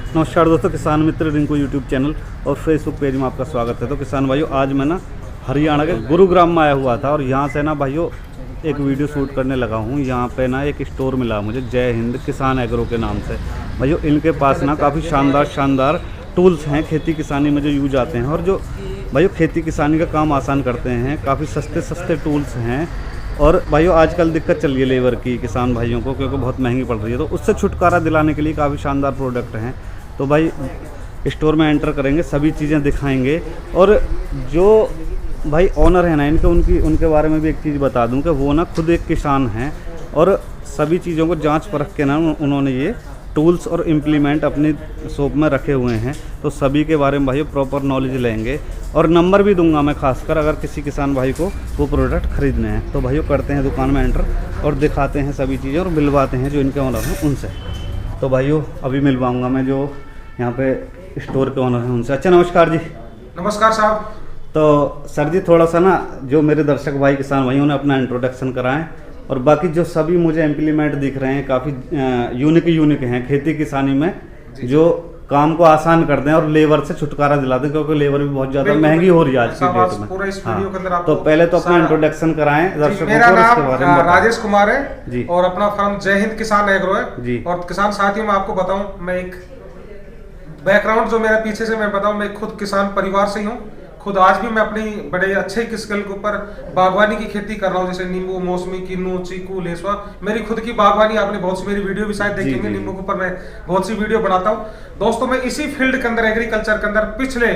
नमस्कार दोस्तों, किसान मित्र रिंकू यूट्यूब चैनल और फेसबुक पेज में आपका स्वागत है। तो किसान भाइयों, आज मैं ना हरियाणा के गुरुग्राम में आया हुआ था और यहाँ से ना भाइयों एक वीडियो शूट करने लगा हूँ। यहाँ पे ना एक स्टोर मिला मुझे, जय हिंद किसान एग्रो के नाम से। भाइयों इनके पास ना काफ़ी शानदार टूल्स हैं खेती किसानी में जो यूज आते हैं और जो भाइयों खेती किसानी का काम आसान करते हैं। काफ़ी सस्ते टूल्स हैं। और भाइयों आजकल दिक्कत चल रही है लेबर की किसान भाइयों को, क्योंकि बहुत महंगी पड़ रही है। तो उससे छुटकारा दिलाने के लिए काफ़ी शानदार प्रोडक्ट हैं। तो भाई स्टोर में एंटर करेंगे, सभी चीज़ें दिखाएंगे। और जो भाई ऑनर है ना इनके, उनके बारे में भी एक चीज़ बता दूं कि वो ना खुद एक किसान हैं और सभी चीज़ों को जांच परख के ना उन्होंने ये टूल्स और इम्प्लीमेंट अपनी शॉप में रखे हुए हैं। तो सभी के बारे में भाई प्रॉपर नॉलेज लेंगे और नंबर भी दूंगा मैं, खासकर अगर किसी किसान भाई को वो प्रोडक्ट ख़रीदने हैं। तो भाइयों करते हैं दुकान में एंटर और दिखाते हैं सभी चीज़ें और मिलवाते हैं जो इनके ऑनर हैं उनसे। तो भाइयों अभी मिलवाऊँगा मैं जो यहाँ पे स्टोर के ऑनर हैं उनसे। अच्छा नमस्कार जी। नमस्कार साहब। तो सर जी थोड़ा सा ना जो मेरे दर्शक भाई किसान भाइयों ने अपना इंट्रोडक्शन कराएं और बाकी जो सभी मुझे इम्प्लीमेंट दिख रहे हैं काफ़ी यूनिक हैं खेती किसानी में, जो काम को आसान कर दें और लेबर से छुटकारा दिला दें, क्योंकि लेबर भी बहुत ज़्यादा महंगी हो रही है आज की डेट में। पूरा इस वीडियो के अंदर आपको तो पहले तो अपना इंट्रोडक्शन कराएं दर्शकों को। मेरा नाम राजेश कुमार है जी और अपना फर्म जय हिंद किसान एग्रो है जी। और किसान साथियों में आपको बताऊं, मैं एक बैकग्राउंड जो मेरा पीछे से मैं बताऊं, मैं खुद किसान परिवार से ही हूँ। खुद आज भी मैं अपनी बड़े अच्छे स्किल के ऊपर बागवानी की खेती कर रहा हूँ, जैसे नींबू, मौसमी, किन्नू, चीकू, लेसवा। मेरी खुद की बागवानी, आपने बहुत सी मेरी वीडियो भी शायद देखेंगे, नींबू के ऊपर मैं बहुत सी वीडियो बनाता हूँ। दोस्तों मैं इसी फील्ड के अंदर, एग्रीकल्चर के अंदर पिछले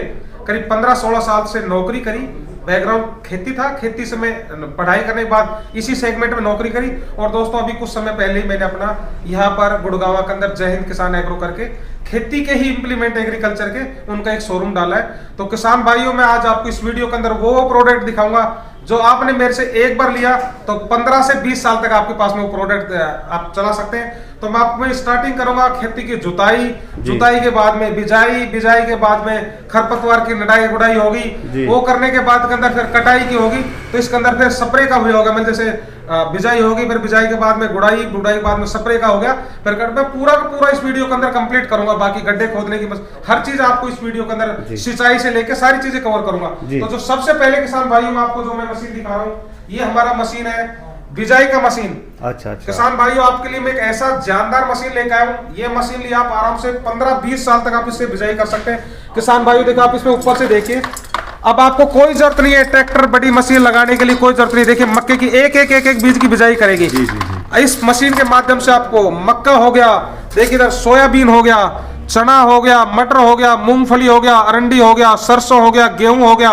करीब 15-16 साल से नौकरी करी। बैकग्राउंड खेती था, खेती से मैं पढ़ाई करने के बाद इसी सेगमेंट में नौकरी करी। और दोस्तों अभी कुछ समय पहले ही मैंने अपना यहाँ पर गुड़गांव के अंदर जय हिंद किसान एग्रो करके खेती के ही इंप्लीमेंट एग्रीकल्चर के उनका एक शोरूम डाला है। तो किसान भाइयों मैं आज आपको इस वीडियो के अंदर वो प्रोडक्ट दिखाऊंगा जो आपने मेरे से एक बार लिया तो 15 से 20 साल तक आपके पास में वो प्रोडक्ट आप चला सकते हैं। तो मैं आपको स्टार्टिंग करूंगा खेती की जुताई के बाद में बिजाई के बाद में खरपतवार की निराई गुड़ाई होगी, वो करने के बाद के अंदर फिर कटाई की होगी। तो इसके अंदर फिर स्प्रे का भी होगा, मतलब जैसे बिजाई होगी, फिर बिजाई के बाद में गुड़ाई के बाद में स्प्रे का हो गया। फिर मैं पूरा का पूरा इस वीडियो के अंदर कंप्लीट करूंगा। बाकी गड्ढे खोदने की बस हर चीज आपको इस वीडियो के अंदर सिंचाई से लेकर सारी चीजें कवर करूंगा। तो जो सबसे पहले किसान भाइयों में आपको जो मैं मशीन दिखा रहा हूँ, ये हमारा मशीन है बिजाई का मशीन। अच्छा किसान भाइयों आपके लिए मैं एक ऐसा जानदार मशीन लेकर आया हूँ। ये मशीन लिए आप आराम से 15-20 साल तक आप इससे बिजाई कर सकते हैं। किसान भाइयों देखो, आप इसमें ऊपर से देखिए, अब आपको कोई जरूरत नहीं है ट्रैक्टर बड़ी मशीन लगाने के लिए, कोई जरूरत नहीं। देखिए मक्के की एक बीज की बिजाई करेगी। इस मशीन के माध्यम से आपको मक्का हो गया, देखिए इधर सोयाबीन हो गया, चना हो गया, मटर हो गया, मूंगफली हो गया, अरंडी हो गया, सरसों हो गया, गेहूं हो गया,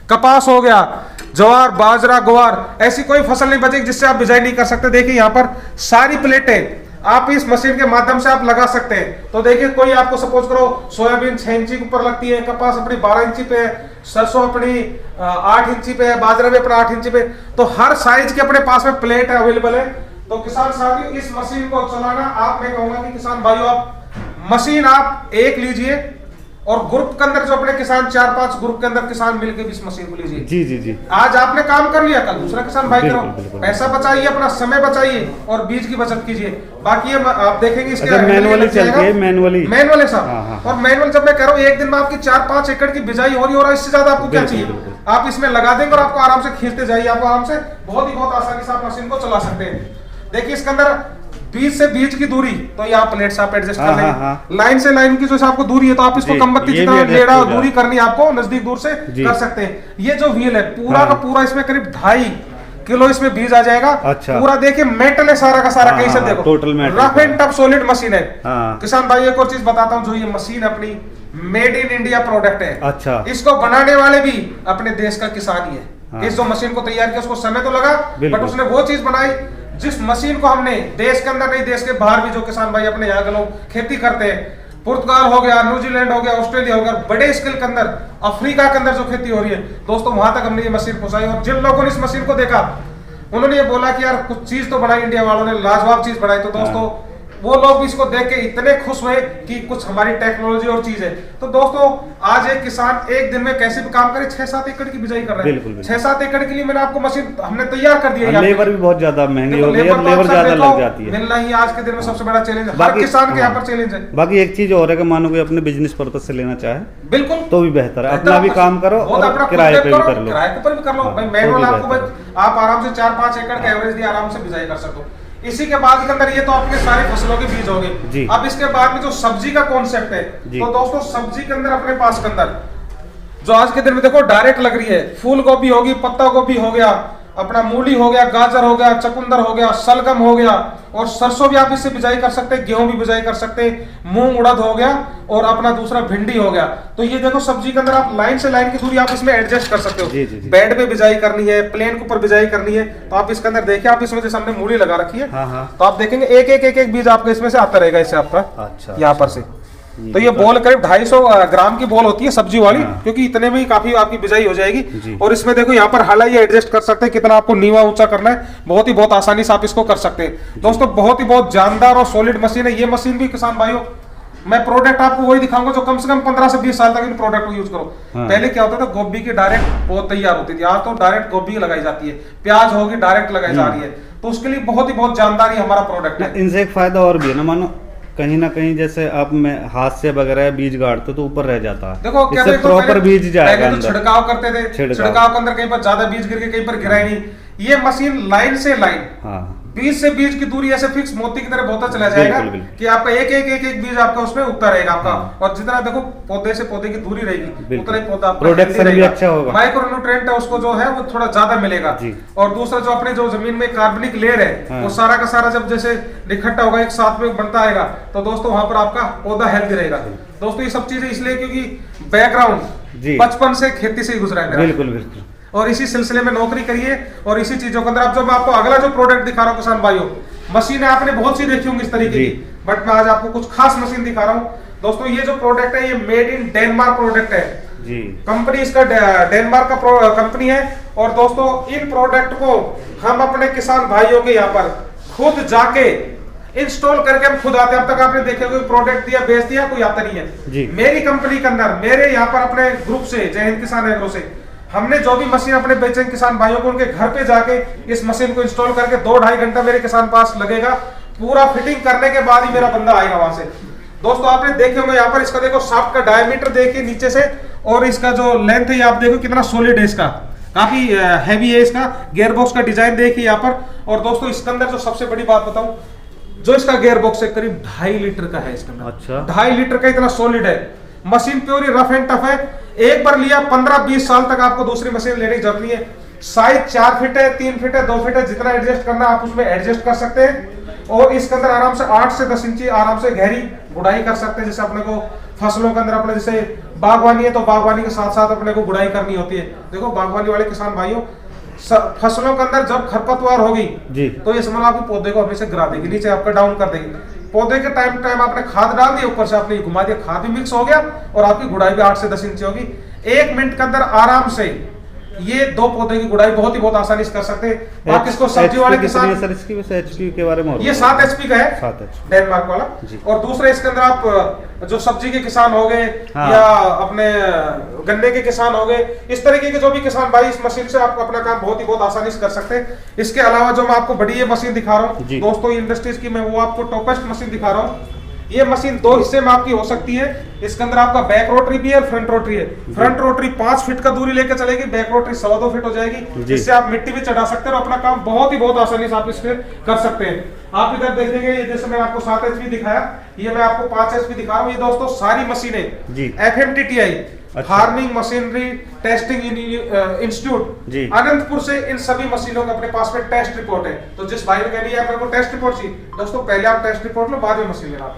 कपास हो गया, ज्वार, बाजरा, ग्वार, ऐसी कोई फसल नहीं बचेगी जिससे आप बिजाई नहीं कर सकते। देखिए यहाँ पर सारी प्लेटें आप इस मशीन के माध्यम से आप लगा सकते हैं। तो देखिए कोई आपको सपोज करो सोयाबीन 6 इंची के ऊपर लगती है, कपास अपनी 12 इंची पे है, सरसों अपनी 8 इंची पे है, बाजरा भी अपना 8 इंची पे, तो हर साइज के अपने पास में प्लेट अवेलेबल है। तो किसान साथियों इस मशीन को चलाना, आप मैं कहूंगा कि किसान भाइयों आप मशीन आप एक लीजिए और ग्रुप के अंदर जो अपने किसान 4-5 ग्रुप के अंदर किसान मिलकर भी इस मशीन को लीजिए। जी। आज आपने काम कर लिया, कल दूसरा किसान भाई करो, पैसा बचाइए, अपना समय बचाइए और बीज की बचत कीजिए। बाकी ये आप देखेंगे इसके मैनुअली चलती है, मैनुअल साहब। और मैनुअल जब मैं कह रहा हूँ, एक दिन में आपकी 4-5 एकड़ की बिजाई हो रही है और इससे ज्यादा आपको क्या चाहिए, आप इसमें लगा देंगे और आपको आराम से खींचते जाइए। आपको आराम से बहुत आसानी से आप मशीन को चला सकते हैं। देखिए इसके अंदर बीज से बीज की दूरी, तो ये आप प्लेट से आप एडजस्ट कर लेंगे। लाइन से लाइन की जो आपको दूरी है, तो आप इसको कमबत्ती की तरह टेढ़ा दूरी करनी है, आपको नजदीक दूर से कर सकते हैं। ये जो व्हील है पूरा का पूरा, इसमें करीब 2.5 किलो इसमें बीज आ जाएगा। अच्छा। पूरा देखिए मेटल है सारा का सारा, कहीं से देखो total metal, rough and tough solid machine है। किसान भाई एक और चीज बताता हूँ, जो ये मशीन अपनी मेड इन इंडिया प्रोडक्ट है। अच्छा। इसको बनाने वाले भी अपने देश का किसान ही है। इस जो मशीन को तैयार किया उसको समय तो लगा, बट उसने वो चीज बनाई जिस मशीन को हमने देश के अंदर नहीं, देश के बाहर भी जो किसान भाई अपने यहाँ के लोग खेती करते हैं, पुर्तगाल हो गया, न्यूजीलैंड हो गया, ऑस्ट्रेलिया हो गया, बड़े स्केल के अंदर, अफ्रीका के अंदर जो खेती हो रही है दोस्तों, वहां तक हमने ये मशीन पहुंचाई। और जिन लोगों ने इस मशीन को देखा उन्होंने ये बोला कि यार कुछ चीज तो बनाई इंडिया वालों ने, लाजवाब चीज बनाई। तो दोस्तों वो लोग भी इसको देख के इतने खुश हुए कि कुछ हमारी टेक्नोलॉजी और चीज है। तो दोस्तों आज एक किसान एक दिन में कैसे भी काम करे, 6-7 एकड़ की बिजाई कर रहा है। 6-7 एकड़ के लिए मैंने आपको मशीन हमने तैयार कर दी है। लेबर भी बहुत ज्यादा महंगी हो गई है, लेबर ज्यादा लग जाती है। मिलना ही आज के दिन में सबसे बड़ा चैलेंज है, हर किसान के यहाँ पर चैलेंज है। बाकी एक चीज और है कि मानो कि अपने बिजनेस पर्पज से लेना चाहे बिल्कुल तो भी बेहतर है, अपना भी काम करो और किराए पे भी कर लो, किराए पर भी कर लो भाई। मैनुअल आपको आप आराम से 4-5 एकड़ का एवरेज दिया आराम से बिजाई कर सको। इसी के बाद के अंदर ये तो आपके सारे फसलों के बीज हो गए। अब इसके बाद में जो सब्जी का कॉन्सेप्ट है, तो दोस्तों सब्जी के अंदर अपने पास के अंदर जो आज के दिन में देखो डायरेक्ट लग रही है, फूल गोभी होगी, पत्ता गोभी हो गया, अपना मूली हो गया, गाजर हो गया, चकुंदर हो गया, सलगम हो गया, और सरसों भी आप इससे बिजाई कर सकते हैं, गेहूं भी बिजाई कर सकते हैं, मूंग उड़द हो गया, और अपना दूसरा भिंडी हो गया। तो ये देखो सब्जी के अंदर आप लाइन से लाइन की दूरी आप इसमें एडजस्ट कर सकते हो। बेड पे बिजाई करनी है, प्लेन के ऊपर बिजाई करनी है, तो आप इसके अंदर देखिए, आप इसमें जैसे हमने मूली लगा रखी है, तो आप देखेंगे एक बीज आपका इसमें से आता रहेगा, इससे आपका यहाँ पर से। तो ये बॉल करीब 250 ग्राम की बॉल होती है सब्जी वाली, क्योंकि इतने में ही काफी आपकी बिजाई हो जाएगी। और इसमें देखो यहाँ पर हाला ये एडजस्ट कर सकते हैं, कितना आपको नीवा ऊंचा करना है, बहुत आसानी से आप इसको कर सकते हैं। दोस्तों बहुत जानदार और सॉलिड मशीन है ये मशीन भी। किसान भाइयों मैं प्रोडक्ट आपको वही दिखाऊंगा जो कम से कम 15 से 20 साल तक इन प्रोडक्ट को यूज करो। पहले क्या होता था, गोभी की डायरेक्ट पौध तैयार होती थी, आज तो डायरेक्ट गोभी लगाई जाती है, प्याज होगी डायरेक्ट लगाई जा रही है। तो उसके लिए बहुत जानदारी हमारा प्रोडक्ट है। इनसे एक फायदा और भी है ना, मानो कहीं ना कहीं जैसे आप में हाथ से वगैरह बीज गाड़ते तो ऊपर रह जाता है, देखो क्या प्रॉपर बीज जाएगा अंदर। छिड़काव करते थे, छिड़काव के अंदर कहीं पर ज्यादा बीज गिर के कहीं पर गिरा ही नहीं। ये मशीन लाइन से लाइन बीज से बीज की दूरी ऐसे फिक्स मोती की तरह बोता चला जाएगा कि आपका एक बीज आपका उसमें उगता रहेगा आपका। और जितना देखो पौधे से पौधे की दूरी रहेगी उतना ही पौधा प्रोडक्शन भी अच्छा होगा, माइक्रोन्यूट्रिएंट है उसको जो है वो थोड़ा ज्यादा मिलेगा। और दूसरा जो अपने जो जमीन में कार्बनिक लेयर है वो सारा का सारा जब जैसे इकट्ठा होगा एक साथ में बनता आएगा, तो दोस्तों वहां पर आपका पौधा हेल्दी रहेगा। दोस्तों ये सब चीजें इसलिए क्योंकि बैकग्राउंड बचपन से खेती से ही गुजरा है। बिल्कुल और इसी सिलसिले में नौकरी करिए और इसी चीजों के अंदर। अब जो मैं आपको अगला जो प्रोडक्ट दिखा रहा हूँ किसान भाइयों, मशीनें आपने बहुत सी देखी होंगी इस तरीके की, बट मैं आज आपको कुछ खास मशीन दिखा रहा हूँ। दोस्तों ये जो प्रोडक्ट है ये मेड इन डेनमार्क प्रोडक्ट है जी। कंपनी इसका डेनमार्क का कंपनी है। और दोस्तों इन प्रोडक्ट को हम अपने किसान भाइयों के यहाँ पर खुद जाके इंस्टॉल करके हम खुद आते हैं। अब तक आपने देखे कोई प्रोडक्ट दिया बेच दिया कोई आता नहीं है। मेरी कंपनी के अंदर मेरे यहाँ पर अपने ग्रुप से जय हिंद किसान एग्रो से हमने जो भी मशीन अपने बेचे किसान भाइयों को उनके घर पे जाके इस मशीन को इंस्टॉल करके 2-2.5 घंटा मेरे किसान पास लगेगा। पूरा फिटिंग करने के बाद ही मेरा बंदा आएगा वहां से। दोस्तों आपने देखे होंगे यहाँ पर इसका देखो शाफ्ट का डायमीटर देखिए नीचे से, और इसका जो लेंथ है आप देखो कितना सॉलिड है, इसका काफी हैवी है। इसका गियर बॉक्स का डिजाइन देखिए यहाँ पर। और दोस्तों इसके अंदर जो सबसे बड़ी बात बताऊं, जो इसका गियर बॉक्स है करीब 2.5 लीटर का है इसके अंदर। अच्छा 2.5 लीटर का इतना सॉलिड है। Machine puree rough and tough है। एक बार लिया 15-20 साल तक आपको दूसरी मशीन लेने की जरूरत नहीं है। साइज 4 फीट है, 3 फीट है, 2 फीट है, जितना एडजस्ट करना आप उसमें एडजस्ट कर सकते हैं। और इसके अंदर आराम से 8 से 10 इंची आराम से गहरी गुड़ाई कर सकते हैं। जैसे अपने को फसलों के अंदर अपने जैसे बागवानी है तो बागवानी के साथ साथ अपने को गुड़ाई करनी होती है। देखो बागवानी वाले किसान भाइयों फसलों के अंदर जब खरपतवार होगी तो ये समझ आपके पौधे को हमेशा गिरा देगी, नीचे आपका डाउन कर देगी। पौधे के टाइम आपने खाद डाल दी, ऊपर से आपने घुमा दिया, खाद भी मिक्स हो गया और आपकी गुड़ाई भी 8 से 10 इंच होगी। 1 मिनट के अंदर आराम से ये 2 पौधे की गुड़ाई बहुत आसानी से कर सकते हैं। बाकी इसको सब्जी वाले किसान सर इसकी वैसे एचपी के बारे में ये 7 HP का है, 7 HP डेनमार्क वाला। और दूसरा इसके अंदर आप जो सब्जी के किसान हो गए या अपने गन्ने के किसान हो गए, इस तरीके के जो भी किसान भाई इस मशीन से आप अपना काम बहुत आसानी से कर सकते हैं। इसके अलावा जो मैं आपको बड़ी ये मशीन दिखा रहा हूँ दोस्तों इंडस्ट्रीज की, मैं वो आपको टॉपेस्ट मशीन दिखा रहा हूँ। ये मशीन 2 हिस्से में आपकी हो सकती है। इसके अंदर आपका बैक रोटरी भी है, फ्रंट रोटरी है। फ्रंट रोटरी 5 फीट का दूरी लेकर चलेगी, बैक रोटरी 2.25 फीट हो जाएगी, जिससे आप मिट्टी भी चढ़ा सकते हैं और अपना काम बहुत आसानी से आप इसमें कर सकते हैं। आप इधर देखेंगे ये जैसे मैंने आपको 7 HP दिखाया, ये मैं आपको 5 HP दिखा रहा हूँ। ये दोस्तों सारी मशीनें FMTTI farming machinery testing institute Anantapur से इन सभी मशीनों के अपने पास में टेस्ट रिपोर्ट है। तो जिस भाई ने कह लिया मेरे को टेस्ट रिपोर्ट चाहिए, दोस्तों पहले आप टेस्ट रिपोर्ट लो बाद में मशीन लेना।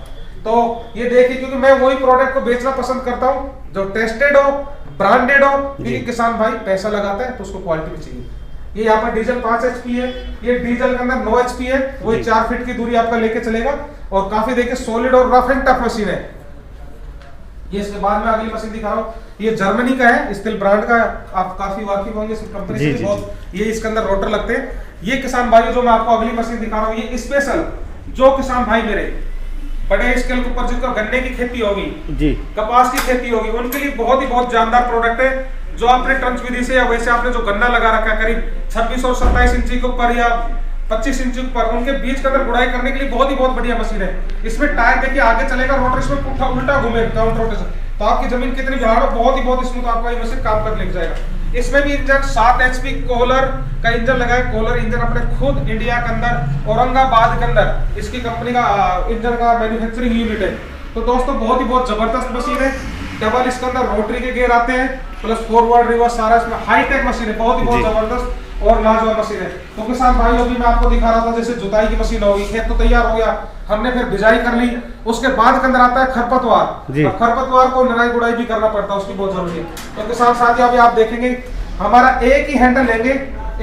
तो ये देखिए क्योंकि मैं वही प्रोडक्ट को बेचना पसंद करता हूँ जो टेस्टेड हो, ब्रांडेड हो, क्योंकि किसान भाई पैसा लगाता है तो उसको क्वालिटी भी चाहिए। ये यहाँ पर डीजल 5 HP है, ये डीजल के अंदर 9 HP है, वही 4 फीट की दूरी आपका लेके चलेगा और काफी देखिए सॉलिड और रफ एंड टफ मशीन है। ये इसके बाद में अगली मशीन दिखा रहा हूँ, ये जर्मनी का है, स्टील ब्रांड का, आप काफी वाकिफ होंगे इस कंपनी से बहुत। ये इसके अंदर रोटर लगते हैं। ये किसान भाई जो मैं आपको अगली मशीन दिखा रहा हूँ, ये स्पेशल जो किसान भाई मेरे बड़े स्केल के ऊपर जिनका गन्ने की खेती होगी जी, कपास की खेती होगी, उनके लिए बहुत जानदार प्रोडक्ट है। जो आपने ट्रंच विधि से या वैसे आपने जो गन्ना लगा रखा है करीब 26 और 27 इंची के ऊपर या 25 इंची के ऊपर, उनके बीच के अंदर गुड़ाई करने के लिए बहुत बढ़िया मशीन है। इसमें टायर देखिए आगे चलेगा, रोटर इसमें पुट्ठा उल्टा घूमे काउंटर रोटेशन, तो आपकी जमीन कितनी भी हार्ड हो बहुत स्मूथ आपका ये मशीन काम कर लेके जाएगा। इसमें भी इंजन 7 HP कोलर का इंजन लगा है। कोलर इंजन अपने खुद इंडिया के अंदर औरंगाबाद के अंदर इसकी कंपनी का इंजन का मैन्युफैक्चरिंग यूनिट है। तो दोस्तों बहुत जबरदस्त मशीन है। डबल इसके अंदर रोटरी के गियर आते हैं, प्लस फॉरवर्ड रिवर्स सारा इसमें हाईटेक मशीन है, बहुत जबरदस्त और लाजवाब मशीन है। तो किसान भाइयों भी मैं आपको दिखा रहा था, जैसे जुताई की मशीन होगी, खेत तो तैयार हो गया, हमने फिर बिजाई कर ली, उसके बाद के अंदर आता है खरपतवार। खरपतवार को निराई गुड़ाई भी करना पड़ता है, उसकी बहुत जरूरी है। तो किसान साथियों अभी आप देखेंगे हमारा एक ही हैंडल लेंगे,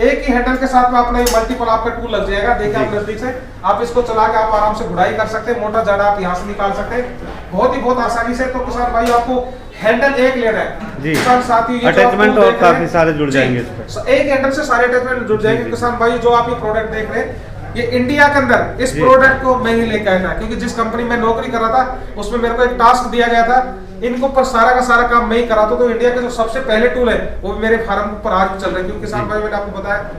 एक ही हैंडल के साथ में अपना ये मल्टीपल आपका टूल लग जाएगा। देखिए आप नजदीक से आप इसको चला के आप आराम से गुड़ाई कर सकते हैं, मोटा जाड़ा आप यहाँ से निकाल सकते हैं बहुत आसानी से। तो किसान भाई आपको हैंडल एक लेना है जी, किसान साथी अटैचमेंट और काफी सारे जुड़ जाएंगे इसमें, एक हैंडल से सारे अटैचमेंट जुड़ जाएंगे। किसान भाई जो आप ये प्रोडक्ट देख रहे हैं, ये इंडिया के अंदर इस प्रोडक्ट को मैं ही लेके आया था, क्योंकि जिस कंपनी में नौकरी कर रहा था उसमें मेरे को एक टास्क दिया गया था, इनको पर सारा का सारा काम मैं ही करा। तो इंडिया के जो सबसे पहले टूल है वो भी मेरे फार्म पर आज भी चल रहे हैं। क्योंकि किसान भाई मैंने आपको बताया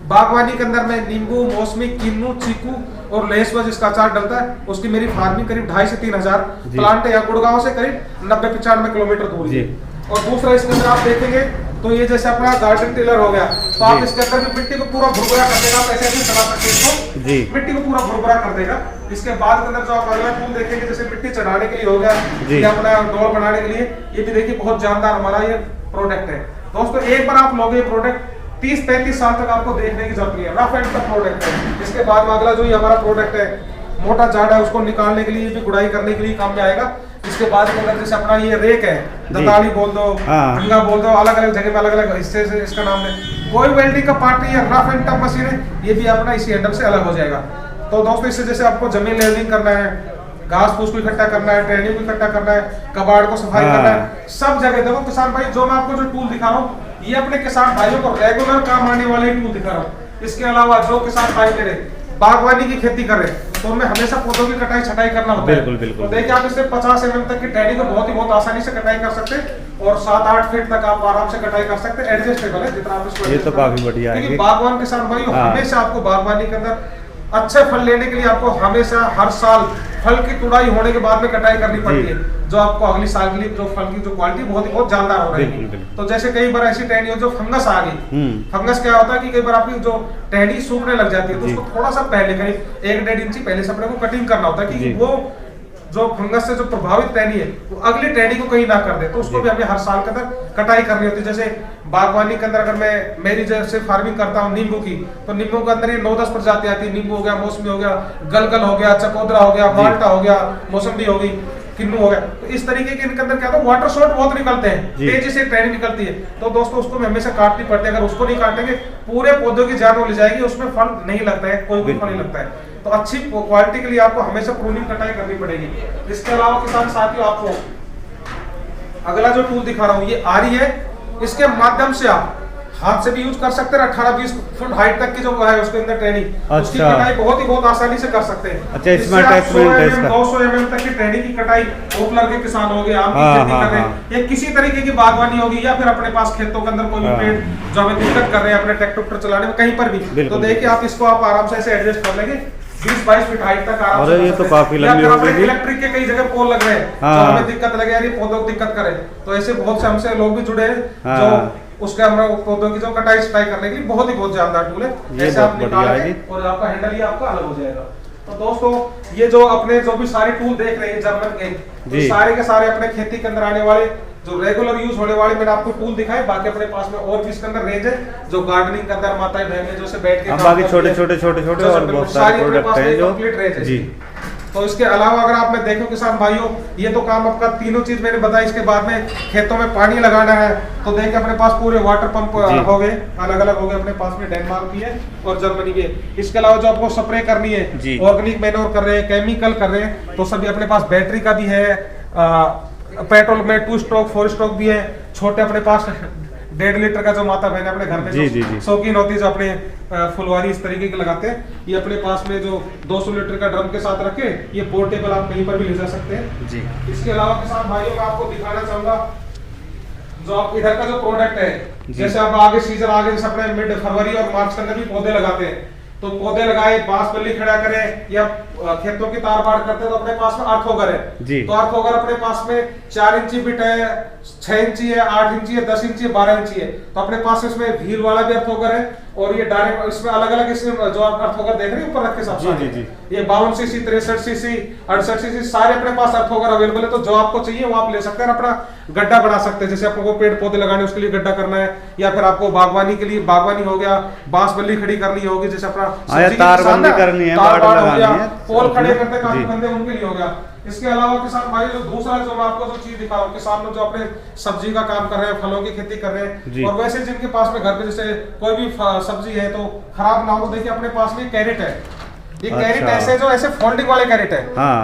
बागवानी के अंदर में नींबू, मौसमी, किन्नू, चीकू और लेसवा जिसका अचार डलता है, उसकी मेरी फार्मिंग करीब 2,500 से 3,000 प्लांट है। या गुड़गांव से करीब 90-95 किलोमीटर दूर है। और दूसरा इसके अंदर आप देखेंगे तो ये जैसे अपना गार्डन टिलर हो गया, तो आप इसके अंदर भी मिट्टी को पूरा भुरभुरा कर देगा। आप ऐसे भी चला सकते हैं इसको, मिट्टी को पूरा भुरभुरा कर देगा। इसके बाद के अंदर जो आप अगला टूल देखेंगे, जैसे मिट्टी चढ़ाने के लिए हो गया या अपना डोर बनाने के लिए, ये भी देखिए बहुत जानदार हमारा ये प्रोडक्ट है। दोस्तों एक बार आप लोगे ये प्रोडक्ट 30-35 साल तक आपको देखने की जरूरत नहीं है। रफ एंड टफ प्रोडक्ट है। इसके बाद में अगला जो ये हमारा प्रोडक्ट है मोटा झाड़ा है, उसको निकालने के लिए भी गुड़ाई करने के लिए काम में आएगा। इसके बाद अगर जैसे अपना ये रेक है, दताड़ी बोल दो, भिंगा बोल दो, अलग अलग जगह में अलग अलग हिस्से से इसका नाम है। कोई वेल्डिंग का पार्ट नहीं है, रफ एंड टफ मशीन है। ये भी अपना इसी हैंडल से अलग हो जाएगा। तो दोस्तों इससे जैसे आपको जमीन लेवलिंग करना है, घास फूस को इकट्ठा करना है, ट्रेनिंग को इकट्ठा करना है, कबाड़ को सफाई करना है, सब जगह। देखो किसान भाई जो मैं आपको जो टूल दिखा रहा हूँ, ये अपने किसान भाइयों को रेगुलर काम आने वाले टूल दिखा रहा हूँ। इसके अलावा जो किसान भाई मेरे बागवानी की खेती कर रहे हैं, तो उनमें हमेशा पौधों की कटाई छटाई करना होता है। बिल्कुल। तो देखिए आप इससे 50 mm तक की टहनी को बहुत आसानी से कटाई कर सकते हैं और 7-8 फीट तक आप आराम से कटाई कर सकते हैं। एडजस्टेबल है जितना आप इसको, ये तो काफी बढ़िया है। बागवान किसान भाई हमेशा आपको बागवानी के अंदर अच्छे फल लेने के लिए आपको हमेशा हर साल फल की तुड़ाई होने के बाद में कटाई करनी पड़ती है, जो आपको अगली साल के लिए जो फल की जो क्वालिटी बहुत जानदार हो रही है। तो जैसे कई बार ऐसी टहनी हो जो फंगस आ गई, फंगस क्या होता है कि कई बार आपकी जो टहनी सूखने लग जाती है, तो उसको थोड़ा सा पहले करीब 1-1.5 इंची पहले से अपने को कटिंग करना होता है कि वो जो फंगस से जो प्रभावित टहनी है वो अगली टहनी को कहीं ना कर दे। तो उसको भी हमें हर साल के अंदर कटाई करनी होती है। जैसे बागवानी के अंदर अगर मैं मेरी जैसे फार्मिंग करता हूँ नींबू की, तो नींबू के अंदर ये 9-10 प्रजाति आती है। नींबू हो गया, मौसमी हो गया, गलगल हो गया, चकोदरा हो गया, माल्टा हो गया, मौसम्बी हो गई, किन्नू हो गया। तो इस तरीके के इनके अंदर क्या होता है, वाटर शॉट बहुत निकलते हैं, तेजी से टहनी निकलती है। तो दोस्तों उसको हमेशा काटनी पड़ती है। अगर उसको नहीं काटेंगे पूरे पौधों की जान ले जाएगी, उसमें फल नहीं लगता है, कोई भी फल नहीं लगता है। तो अच्छी क्वालिटी के लिए आपको हमेशा प्रूनिंग कटाई करनी पड़ेगी। इसके अलावा किसान साथियों आपको अगला जो टूल दिखा रहा हूँ ये आरी है। इसके माध्यम से आप हाथ से भी यूज कर सकते हैं। 18-20 फुट हाइट तक की जो है उसके अंदर ट्रेनिंग, उसकी कटाई बहुत आसानी से कर सकते हैं। अच्छा, इसमें 200 mm तक की ट्रेनिंग की कटाई पॉपुलर के किसान हो गए, आम की खेती कर रहे हैं, या किसी तरीके की बागवानी होगी, या फिर अपने पास खेतों के अंदर कोई भी पेड़ जो हमें दिक्कत कर रहे हैं अपने ट्रैक्टर चलाने में कहीं पर भी, तो देखिए आप इसको आप आराम से ऐसे एडजस्ट कर लेंगे 20-22 फीट हाइट तक आराम से। ये तो काफी लंबी हो गई। इलेक्ट्रिक के कई जगह पोल लग रहे हैं, जो हमें दिक्कत लगे यार ये पौधों को दिक्कत करे, तो ऐसे बहुत से हमसे लोग भी जुड़े हैं जो उसके हमरा पौधों की जो कटाई छटाई करने के लिए बहुत जानदार टूल है। ऐसे आप निकालेंगे और आपका हैंडल ही आपका अलग हो जाएगा। तो दोस्तों ये जो अपने जो भी सारे टूल देख रहे हैं जर्मन के, तो सारे के सारे अपने खेती के अंदर आने वाले जो रेगुलर यूज होने वाले मैंने आपको टूल दिखाए। बाकी अपने पास में और भी इसके अंदर रेंज है जो गार्डनिंग के अंदर माताएं बहनें जो से बैठ के बाकी छोटे और बहुत सारे प्रोडक्ट हैं जो कंप्लीट रेंज है जी। तो इसके अलावा अगर आप में देखो किसान भाइयों, ये तो काम आपका तीनों चीज मैंने बताई। इसके बाद में खेतों में पानी लगाना है तो देखिए अपने पास पूरे वाटर पंप हो गए, अलग अलग हो गए अपने पास में, डेनमार्क की है और जर्मनी की है। इसके अलावा जो आपको स्प्रे करनी है, ऑर्गेनिक मैन्योर कर रहे हैं, केमिकल कर रहे हैं, तो सभी अपने पास बैटरी का भी है, पेट्रोल में 2 स्ट्रोक 4 स्ट्रोक भी है, छोटे अपने पास 1.5 लीटर का जो माता बहन अपने घर में जी, जी, जी। शौकीन होती है, जो अपने फुलवारी इस तरीके की लगाते हैं, ये अपने पास में जो 200 लीटर का ड्रम के साथ रखे, ये पोर्टेबल आप कहीं पर भी ले जा सकते हैं जी। इसके अलावा किसान भाइयों, मैं आपको दिखाना चाहूंगा जो आप इधर का जो प्रोडक्ट है, जैसे आप आगे सीजन आगे जैसे अपने मिड फरवरी और मार्च के अंदर भी पौधे लगाते हैं, तो पौधे लगाए, बांस बल्ली खड़ा करें या खेतों की तार बाड़ करते हैं, तो अपने पास में अर्थोगर है जी। तो अर्थोगर अपने पास में 4 इंची बिट है, 6 इंची है, 8 इंची है, 10 इंची है, 12 इंची है, तो अपने पास इसमें व्हील वाला भी अर्थोगर है और ये डायरेक्ट इसमें अलग अलग इसमें जो आप अर्थोगर देख रहे हैं ऊपर रखे सब जी, जी, जी। ये 52 सीसी, 63 सीसी, 68 सीसी सारे अपने पास अर्थोगर अवेलेबल है, तो जो आपको चाहिए वो आप ले सकते हैं, अपना गड्ढा बना सकते हैं। जैसे आपको पेड़ पौधे लगाने उसके लिए गड्ढा करना है, या फिर आपको बागवानी के लिए बागवानी हो गया, बांस बल्ली खड़ी करनी होगी, जैसे अपना तारबंदी करनी है, तार बाड़ हो गया, लगानी है, पोल खड़े करते काफी जी। बंदे उनके लिए हो गया। इसके अलावा किसान भाई जो दूसरा जो मैं आपको जो चीज दिखा रहा हूँ, किसान लोग जो अपने सब्जी का काम कर रहे हैं, फलों की खेती कर रहे जी। हैं, और वैसे जिनके पास में घर पे जैसे कोई भी सब्जी है तो खराब ना हो, देखिए अपने पास में कैरेट है, ये कैरेट अच्छा। ऐसे जो ऐसे फोल्डिंग वाले कैरेट है, हाँ,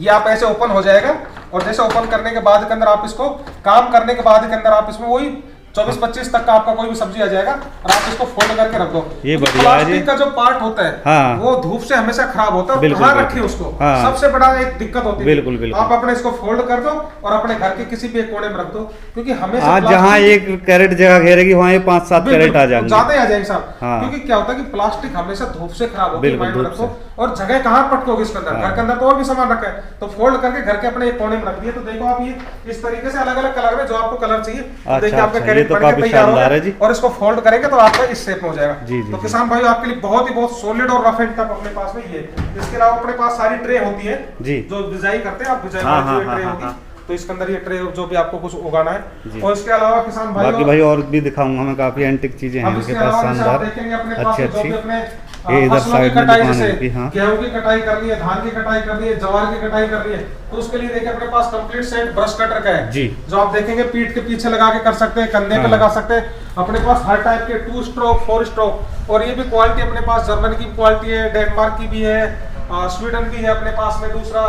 ये आप ऐसे ओपन हो जाएगा, और जैसे ओपन करने के बाद के अंदर आप इसको काम करने के बाद के अंदर आप इसमें वही 24-25 तक का आपका कोई भी सब्जी आ जाएगा, और आप इसको फोल्ड करके रख दो। ये बढ़िया है जी। प्लास्टिक का जो पार्ट होता है, हाँ। वो धूप से हमेशा खराब होता है, बिल्कुल, कहाँ बिल्कुल। रखिए उसको, हाँ। सबसे बड़ा एक दिक्कत होती है। बिल्कुल, बिल्कुल। आप अपने इसको फोल्ड कर दो और अपने घर के किसी भी एक कोने में रख दो, क्योंकि हमेशा आज जहाँ प्लास्टिक- एक कैरेट जगह घेरेगी वहाँ ये 5-7 बिल्कुल, कैरेट आ जाएंगे। ज्यादा ही आ जाएंगे साहब, हाँ। क्योंकि क्या होता है कि प्लास्टिक हमेशा धूप से खराब होती है, बिल्कुल, माइंड में धूप रखो, और जगह कहाँ पटकोगे इसके अंदर, हाँ। घर के अंदर तो और भी सामान रखा है, तो फोल्ड करके घर के अपने एक कोने में रख दिए, तो देखो आप ये इस तरीके से अलग अलग कलर में जो आपको कलर चाहिए, तो देखिए आपका अच्छा, कैरेट ये तो बन के काफी तैयार हो शानदार गया, है जी। और इसको फोल्ड करेंगे तो आपका इस शेप में हो जाएगा। जी, जी, तो जी। किसान भाई आपके लिए बहुत ही बहुत सॉलिड और रफ एंड टफ अपने पास में ये है। इसके अलावा अपने पास सारी ट्रे होती है जी। जो बिजाई करते हैं, आप बिजाई हाँ, वाली जो हाँ, ट्रे हाँ, होगी, हाँ। तो इसके अंदर ये ट्रे जो भी आपको कुछ उगाना जी। है, और इसके अलावा किसान भाई बाकी भाई और भी दिखाऊंगा मैं, काफी एंटिक चीजें हैं अब इनके इसके पास, अलावा जैसे आप शानदार, देखेंगे अपने पास अच्छी में जो अच्छी। भी अपने ये इधर फसलों की साइड में कटाई दुकान जैसे इनकी, हाँ। गेहूं की कटाई करनी है, धान की कटाई करनी है, ज्वार की कटाई करनी है, तो उसके लिए देखिए अपने पास कंप्लीट सेट ब्रश कटर का है जी। जो आप देखेंगे पीठ के पीछे लगा के कर सकते हैं, कंधे पे हाँ। लगा सकते हैं। अपने पास हर टाइप के 2 स्ट्रोक 4 स्ट्रोक, और ये भी क्वालिटी अपने पास जर्मनी की क्वालिटी है, डेनमार्क की भी है, स्वीडन की है अपने पास में। दूसरा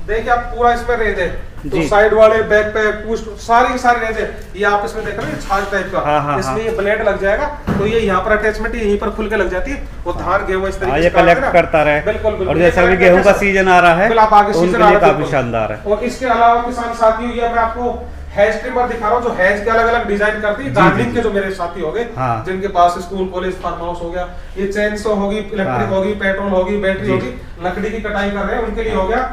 देखिए आप पूरा इसमें रेंज है, तो जी। साइड वाले बैक पे पुश सारी की सारी रेंज है। ये आप इसमें देख रहे हैं छाछ टाइप का, हाँ, हाँ, इसमें ये ब्लेड लग जाएगा, तो ये यहाँ पर अटैचमेंट यहीं पर खुल के लग जाती है, वो धान गेहूं इस तरीके हाँ, से ये काटते कलेक्ट हैं ना। करता रहे। बिल्कुल बिल्कुल। और जैसा भी गेहूं का सीजन आ रहा है बिल्कुल, आप आगे तो सीजन उनके आ लिए रहा है, काफी बिल्कुल। शानदार है। और इसके अलावा किसान साथियों ये मैं आपको हैज ट्रिमर दिखा रहा हूँ, जो हैज के अलग अलग डिजाइन करती है, गार्डनिंग के जो मेरे साथी हो गए, हाँ। जिनके पास स्कूल कॉलेज फार्म हाउस हो गया, ये चेन सो होगी, इलेक्ट्रिक हाँ। होगी, पेट्रोल होगी, बैटरी जी। होगी, लकड़ी की कटाई कर रहे हैं उनके लिए हो गया।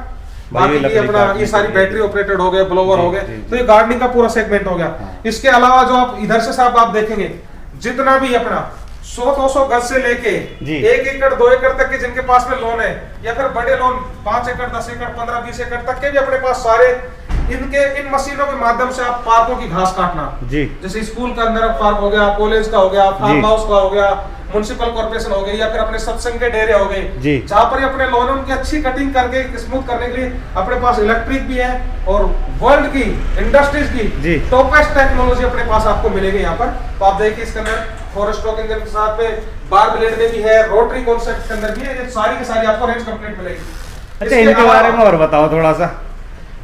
भाई बाकी ये लकड़ी अपना काटने ये सारी के लिए। बैटरी ऑपरेटेड हो गए, ब्लोवर जी, हो गए, जी, तो ये गार्डनिंग का पूरा सेगमेंट हो गया। हाँ। इसके अलावा जो आप इधर से साहब आप देखेंगे, जितना भी अपना 100-200 गज से लेके जी। 1 एकड़ 2 एकड़ तक के जिनके पास में लोन है, या फिर बड़े लोन 5 एकड़ 10 एकड़ 15-20 एकड़ तक के भी अपने पास सारे इनके इन मशीनों के माध्यम से आप पार्कों की घास काटना, जी। जैसे स्कूल का अंदर पार्क हो गया, कॉलेज का हो गया, जी। फार्म हाउस का हो गया, म्युनिसिपल कॉर्पोरेशन हो गई, या फिर अपने सत्संग के डेरे हो गए, जी। जहाँ पर ये अपने लोन उनकी अच्छी कटिंग करके स्मूथ करने के लिए अपने पास इलेक्ट्रिक भी है, और वर्ल्ड की इंडस्ट्रीज जी। की टॉपेस्ट टेक्नोलॉजी अपने पास आपको मिलेगी यहाँ पर। तो आप देखिए इसके अंदर 4 स्ट्रोक इंजन के साथ में बार ब्लेड में भी है, रोटरी कॉन्सेप्ट के अंदर भी है, ये सारी की सारी आपको रेंज कंप्लीट मिलेगी। अच्छा, इसके इनके बारे में अलावा और बताओ थोड़ा सा।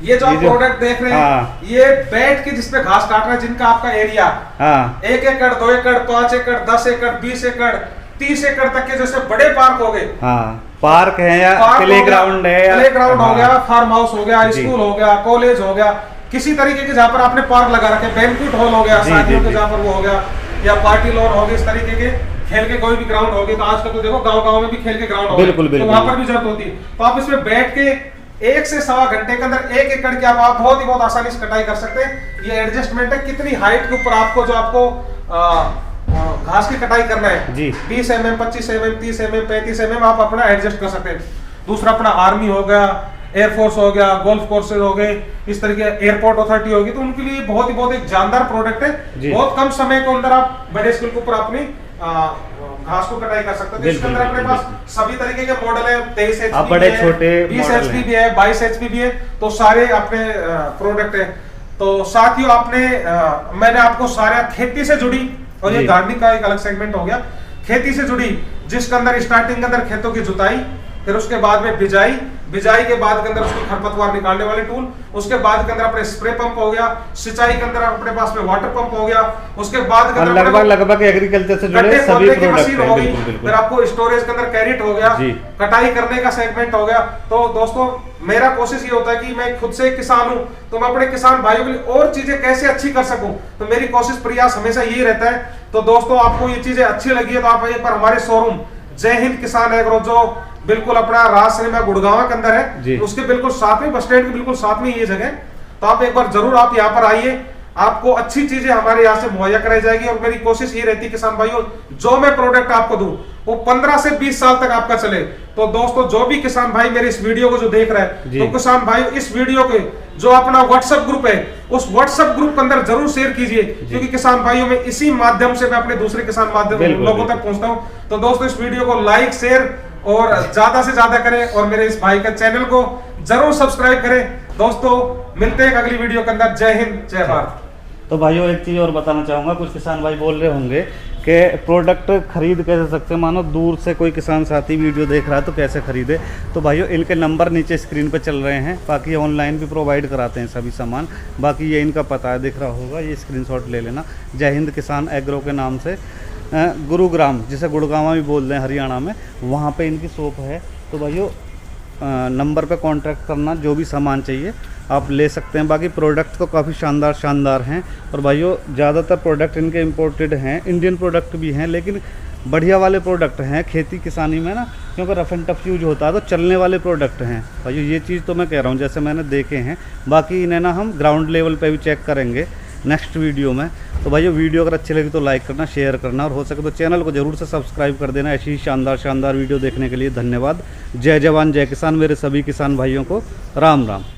ये जो आप ये जो- प्रोडक्ट देख रहे हैं, हाँ। ये बैठ के जिसपे घास काट रहे हैं, जिनका आपका एरिया हाँ 1 एकड़ 2 एकड़ 5 एकड़ 10 एकड़ 20 एकड़ 30 एकड़ तक के जैसे बड़े पार्क हो गए, हाँ, पार्क है या पार्क हो प्ले गया, ग्राउंड है या प्ले ग्राउंड हो हाँ। गया, फार्म हाउस हो गया, जी। स्कूल हो गया, कॉलेज हो गया, किसी तरीके के जहाँ पर आपने पार्क लगा रखे, बैंक्वेट हॉल हो गया, जी, शादियों जी, के जी। जहाँ पर वो हो गया, या पार्टी लॉन हो गए, इस तरीके के खेल के कोई भी ग्राउंड हो गए, तो आजकल तो देखो गांव-गांव में भी खेल के ग्राउंड हो गए, बिल्कुल, तो बिल्कुल। वहां पर भी जरूरत होती है। तो आप इसमें बैठ के 1 से सवा घंटे के अंदर 1 एकड़ की आप बहुत ही बहुत आसानी से कटाई कर सकते हैं। ये एडजस्टमेंट है कितनी हाइट के ऊपर आपको जो आपको घास की कटाई करना है, जी। 20 mm 25 mm 30 mm 35 mm आप अपना एडजस्ट कर सकते हैं। दूसरा अपना आर्मी हो गया, एयरफोर्स हो गया, गोल्फ कोर्सेज हो गए, इस तरीके एयरपोर्ट अथॉरिटी होगी, तो उनके लिए बहुत ही बहुत एक जानदार प्रोडक्ट है। जी। बहुत कम समय के अंदर आप बड़े स्केल के ऊपर अपनी घास को कटाई कर सकते हैं। तो इसके बिल्कुल, अंदर अपने बिल्कुल, पास सभी तरीके के मॉडल है, 23 HP आप बड़े भी है, छोटे 20 मॉडल HP हैं। भी है, 22 HP भी है, तो सारे अपने प्रोडक्ट है। तो साथियों आपने मैंने आपको सारे खेती से जुड़ी, और ये जी। गार्डनिंग का एक अलग सेगमेंट हो गया, खेती से जुड़ी, जिसके अंदर स्टार्टिंग के अंदर खेतों की जुताई, फिर उसके बाद में बिजाई, बिजाई के बाद के अंदर उसकी खरपतवार निकालने वाले टूल, उसके बाद के अंदर अपने स्प्रे पंप हो गया, सिंचाई के अंदर अपने पास में वाटर पंप हो गया, उसके बाद के अंदर लगभग एग्रीकल्चर से जुड़े सभी प्रोडक्ट मशीन हो गई, फिर आपको स्टोरेज के अंदर कैरेट हो गया, कटाई करने का सेगमेंट हो गया। तो दोस्तों मेरा कोशिश ये होता है कि मैं खुद से किसान हूं, तो मैं अपने किसान भाइयों के लिए और चीजें कैसे अच्छी कर सकूं, तो मेरी कोशिश प्रयास हमेशा यही रहता है। तो दोस्तों आपको ये चीजें अच्छी लगी है तो आप एक बार हमारे शोरूम जय हिंद किसान एग्रो, जो बिल्कुल अपना राज सिनेमा गुड़गांव के अंदर है, उसके बिल्कुल साथ में, बस स्टैंड के बिल्कुल साथ में ये जगह, तो आप एक बार जरूर आप यहाँ पर आइए, आपको अच्छी चीजें हमारे यहाँ से मुहैया कराई जाएगी। और मेरी कोशिश ये रहती है किसान भाइयों, जो मैं प्रोडक्ट आपको दूं वो 15 से 20 साल तक आपका चले। तो दोस्तों जो भी किसान भाई मेरे इस वीडियो को जो देख रहा है, तो किसान भाई इस वीडियो के जो अपना व्हाट्सएप ग्रुप है, उस व्हाट्सएप ग्रुप के अंदर जरूर शेयर कीजिए, क्योंकि किसान भाइयों में इसी माध्यम से मैं अपने दूसरे किसान माध्यम लोगों तक पहुंचता हूं। तो दोस्तों इस वीडियो को लाइक, शेयर और ज्यादा से ज्यादा करें, और मेरे इस भाई का चैनल को जरूर सब्सक्राइब करें। दोस्तों मिलते हैं अगली वीडियो के अंदर। जय हिंद, जय भारत। तो भाइयों एक चीज़ और बताना चाहूँगा, कुछ किसान भाई बोल रहे होंगे कि प्रोडक्ट खरीद कैसे सकते हैं, मानो दूर से कोई किसान साथी वीडियो देख रहा है तो कैसे खरीदे। तो भाइयों इनके नंबर नीचे स्क्रीन पे चल रहे हैं, बाकी ऑनलाइन भी प्रोवाइड कराते हैं सभी सामान, बाकी ये इनका पता है दिख रहा होगा, ये स्क्रीनशॉट ले लेना। जय हिंद किसान एग्रो के नाम से गुरुग्राम, जिसे गुड़गांव भी बोल रहे हैं हरियाणा में, वहाँ पे इनकी शॉप है। तो भाइयों नंबर पे कांटेक्ट करना, जो भी सामान चाहिए आप ले सकते हैं। बाकी प्रोडक्ट तो काफ़ी शानदार हैं। और भाइयों ज़्यादातर प्रोडक्ट इनके इम्पोर्टेड हैं, इंडियन प्रोडक्ट भी हैं, लेकिन बढ़िया वाले प्रोडक्ट हैं खेती किसानी में ना, क्योंकि रफ एंड टफ यूज होता है तो चलने वाले प्रोडक्ट हैं भाइयों। ये चीज़ तो मैं कह रहा हूँ जैसे मैंने देखे हैं, बाकी इन्हें ना हम ग्राउंड लेवल पे भी चेक करेंगे नेक्स्ट वीडियो में। तो भाइयों वीडियो अगर अच्छी लगी तो लाइक करना, शेयर करना, और हो सके तो चैनल को जरूर से सब्सक्राइब कर देना। ऐसी ही शानदार वीडियो देखने के लिए धन्यवाद। जय जवान जय किसान मेरे सभी किसान भाइयों को राम राम।